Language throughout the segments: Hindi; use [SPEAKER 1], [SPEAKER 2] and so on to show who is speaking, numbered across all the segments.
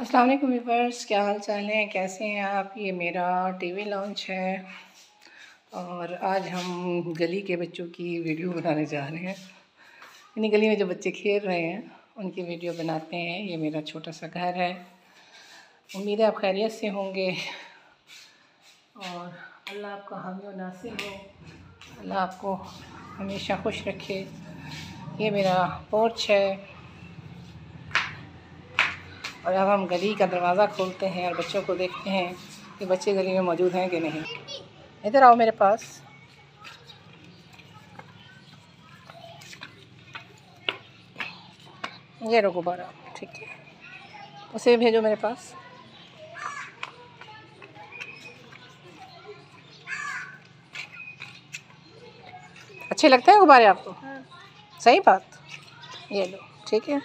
[SPEAKER 1] अस्सलाम वालेकुम व्यूअर्स, क्या हाल चाल है, कैसे हैं आप। ये मेरा टीवी लॉन्च है और आज हम गली के बच्चों की वीडियो बनाने जा रहे हैं। इन्हीं गली में जो बच्चे खेल रहे हैं उनकी वीडियो बनाते हैं। ये मेरा छोटा सा घर है। उम्मीद है आप खैरियत से होंगे और अल्लाह आपका हामी और नासिर हो। अल्लाह आपको हमेशा खुश रखे। ये मेरा पोर्च है और अब हम गली का दरवाज़ा खोलते हैं और बच्चों को देखते हैं कि बच्चे गली में मौजूद हैं कि नहीं। इधर आओ मेरे पास। ये रो गुब्बारा, ठीक है, उसे भेजो मेरे पास। अच्छे लगते हैं गुब्बारे आपको? हाँ। सही बात, ये लो, ठीक है।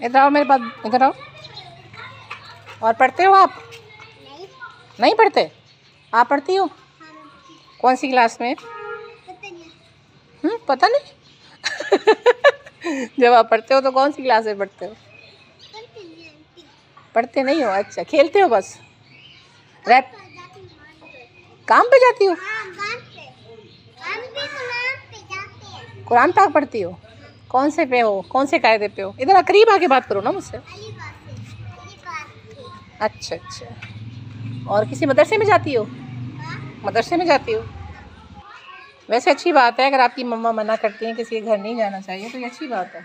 [SPEAKER 1] इधर आओ मेरे पास, इधर आओ। और पढ़ते हो आप? नहीं पढ़ते? आप पढ़ती हो? कौन सी क्लास में? पता नहीं। जब आप पढ़ते हो तो कौन सी क्लास में पढ़ते हो? पढ़ते नहीं हो? अच्छा, खेलते हो बस? रैप काम पे जाती हो? कुरान पाक पढ़ती हो? कौन से पे हो, कौन से कायदे पे हो? इधर करीब आके बात करो ना मुझसे। अच्छा अच्छा, और किसी मदरसे में जाती हो? मदरसे में जाती हो? वैसे अच्छी बात है, अगर आपकी मम्मा मना करती हैं किसी के घर नहीं जाना चाहिए तो ये अच्छी बात है।